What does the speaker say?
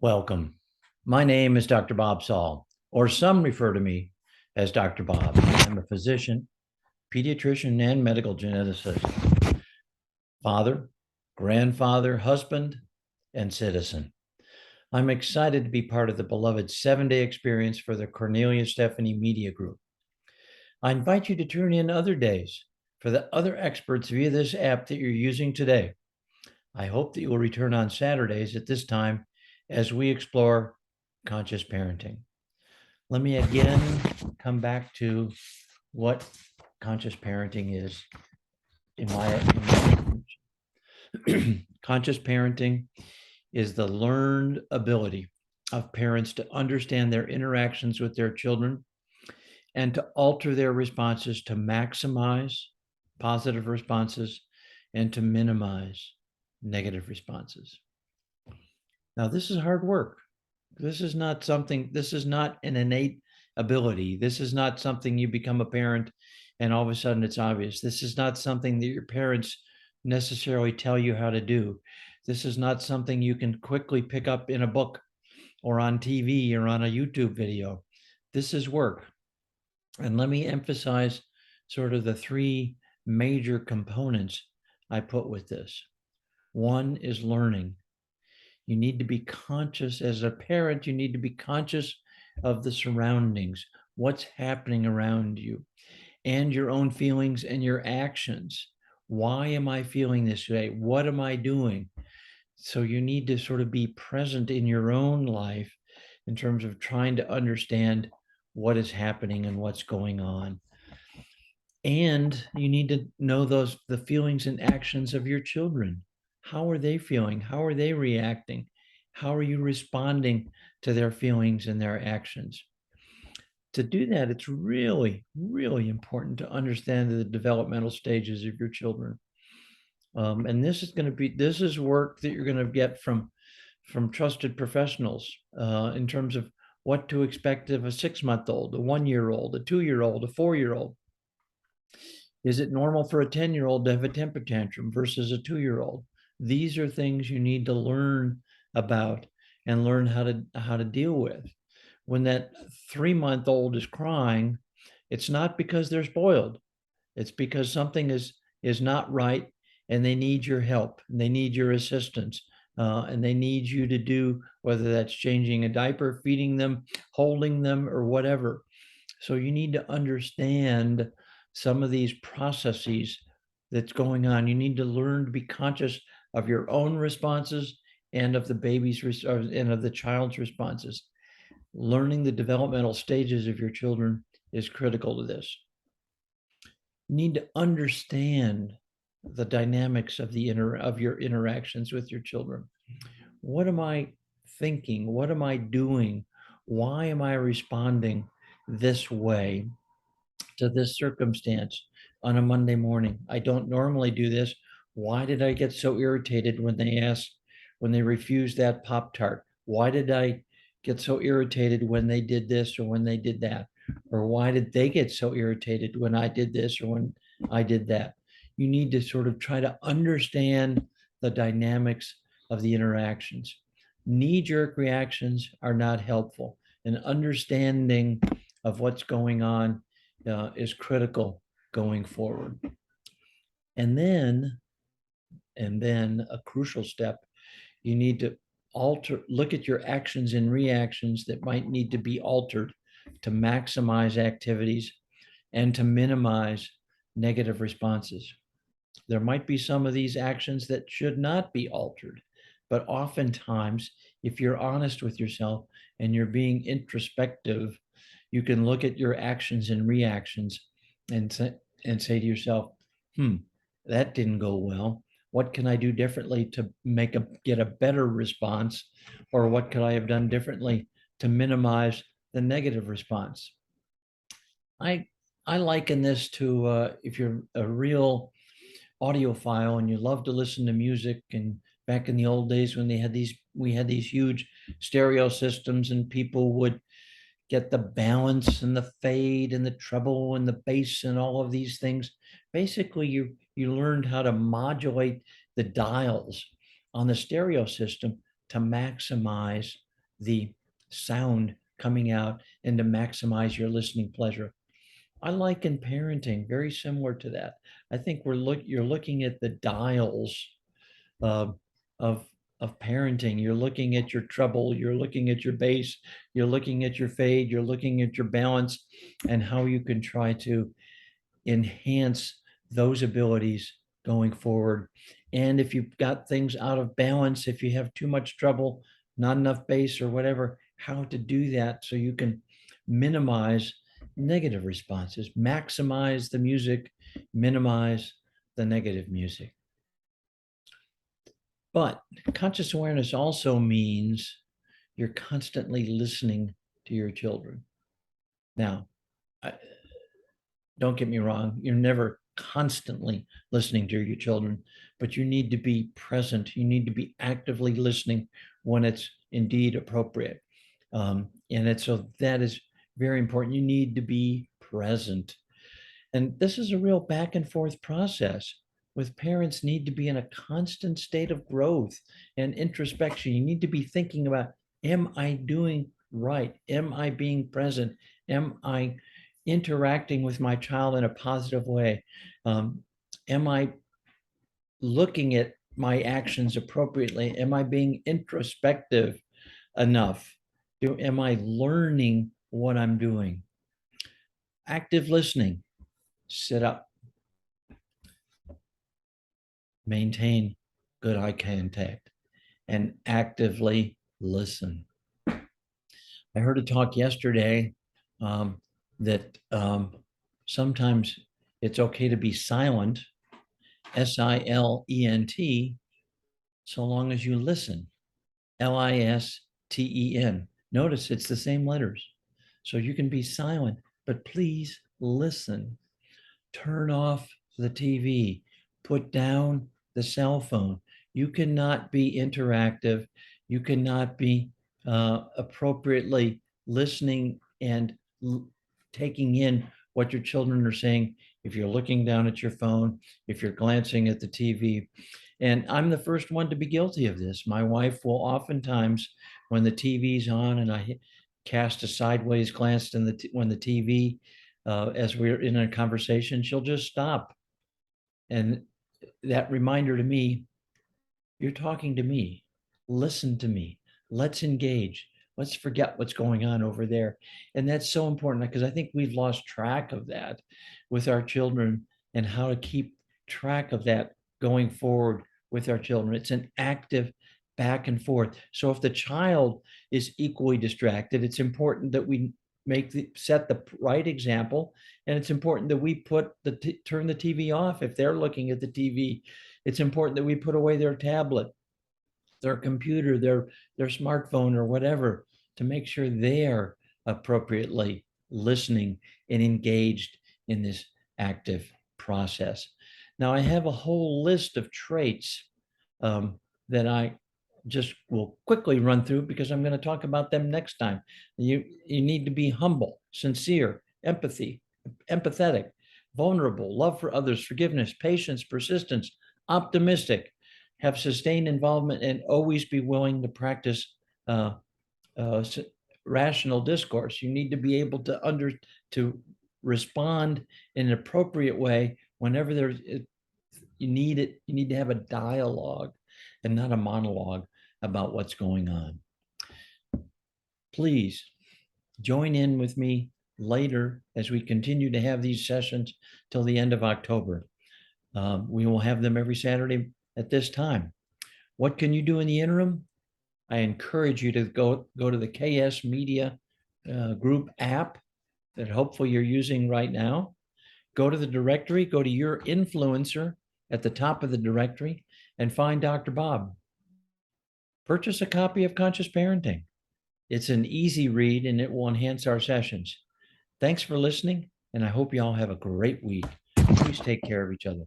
Welcome. My name is Dr. Bob Saul, or some refer to me as Dr. Bob. I'm a physician, pediatrician, and medical geneticist, father, grandfather, husband, and citizen. I'm excited to be part of the beloved 7-day experience for the Cornelia Stephanie Media Group. I invite you to tune in other days for the other experts via this app that you're using today. I hope that you will return on Saturdays at this time as we explore conscious parenting. Let me again come back to what conscious parenting is in my conscious parenting is the learned ability of parents to understand their interactions with their children and to alter their responses to maximize positive responses and to minimize negative responses. Now, this is hard work. This is not an innate ability. This is not something you become a parent and all of a sudden it's obvious. This is not something that your parents necessarily tell you how to do. This is not something you can quickly pick up in a book or on TV or on a YouTube video. This is work. And let me emphasize sort of the three major components I put with this. One is learning. You need to be conscious as a parent, you need to be conscious of the surroundings, what's happening around you, and your own feelings and your actions. Why am I feeling this way? What am I doing? So you need to sort of be present in your own life in terms of trying to understand what is happening and what's going on. And you need to know the feelings and actions of your children. How are they feeling? How are they reacting? How are you responding to their feelings and their actions? To do that, it's really, really important to understand the developmental stages of your children. And this is work that you're going to get from trusted professionals in terms of what to expect of a 6-month-old, a 1-year-old, a 2-year-old, a 4-year-old. Is it normal for a 10-year-old to have a temper tantrum versus a 2-year-old? These are things you need to learn about and learn how to deal with. When that 3-month-old is crying, it's not because they're spoiled. It's because something is not right and they need your help and they need your assistance. And they need you to do, whether that's changing a diaper, feeding them, holding them, or whatever. So you need to understand some of these processes that's going on. You need to learn to be conscious of your own responses and of the baby's and of the child's responses. Learning the developmental stages of your children is critical to this. You need to understand the dynamics of your interactions with your children. What am I thinking? What am I doing? Why am I responding this way to this circumstance on a Monday morning? I don't normally do this. Why did I get so irritated when they refused that Pop-Tart? Why did I get so irritated when they did this or when they did that? Or why did they get so irritated when I did this or when I did that? You need to sort of try to understand the dynamics of the interactions. Knee-jerk reactions are not helpful. An understanding of what's going on is critical going forward. And then a crucial step, you need to look at your actions and reactions that might need to be altered to maximize activities and to minimize negative responses. There might be some of these actions that should not be altered, but oftentimes, if you're honest with yourself and you're being introspective, you can look at your actions and reactions and say to yourself, that didn't go well. What can I do differently to get a better response? Or what could I have done differently to minimize the negative response? I liken this to if you're a real audiophile and you love to listen to music, and back in the old days when we had these huge stereo systems and people would get the balance and the fade and the treble and the bass and all of these things. Basically, you learned how to modulate the dials on the stereo system to maximize the sound coming out and to maximize your listening pleasure. I liken parenting very similar to that. I think you're looking at the dials uh, of of parenting. You're looking at your treble, you're looking at your bass, you're looking at your fade, you're looking at your balance, and how you can try to enhance those abilities going forward. And if you've got things out of balance, if you have too much trouble, not enough bass or whatever, how to do that so you can minimize negative responses, maximize the music, minimize the negative music. But conscious awareness also means you're constantly listening to your children. Now, don't get me wrong, you're never constantly listening to your children, but you need to be present. You need to be actively listening when it's indeed appropriate. So that is very important. You need to be present. And this is a real back and forth process with parents need to be in a constant state of growth and introspection. You need to be thinking about, am I doing right? Am I being present? Am I interacting with my child in a positive way? Am I looking at my actions appropriately? Am I being introspective enough? Am I learning what I'm doing? Active listening. Sit up. Maintain good eye contact and actively listen. I heard a talk yesterday that sometimes it's okay to be silent, SILENT, so long as you listen, LISTEN. Notice it's the same letters. So you can be silent, but please listen. Turn off the TV, put down the cell phone. You cannot be interactive. You cannot be appropriately listening and taking in what your children are saying if you're looking down at your phone, if you're glancing at the TV. And I'm the first one to be guilty of this. My wife will oftentimes, when the TV's on and I cast a sideways glance when the TV, as we're in a conversation, she'll just stop. And that reminder to me, you're talking to me, listen to me, let's engage, let's forget what's going on over there. And that's so important because I think we've lost track of that with our children and how to keep track of that going forward with our children. It's an active back and forth. So if the child is equally distracted, it's important that we set the right example, and it's important that we turn the TV off if they're looking at the TV. It's important that we put away their tablet, their computer, their smartphone, or whatever, to make sure they are appropriately listening and engaged in this active process. Now, I have a whole list of traits that I just will quickly run through because I'm going to talk about them next time. You need to be humble, sincere, empathetic, vulnerable, love for others, forgiveness, patience, persistence, optimistic, have sustained involvement, and always be willing to practice rational discourse. You need to be able to respond in an appropriate way whenever you need it. You need to have a dialogue and not a monologue about what's going on. Please join in with me later as we continue to have these sessions till the end of October. We will have them every Saturday at this time. What can you do in the interim? I encourage you to go to the KS Media Group app that hopefully you're using right now. Go to the directory, go to your influencer at the top of the directory and find Dr. Bob. Purchase a copy of Conscious Parenting. It's an easy read and it will enhance our sessions. Thanks for listening, and I hope you all have a great week. Please take care of each other.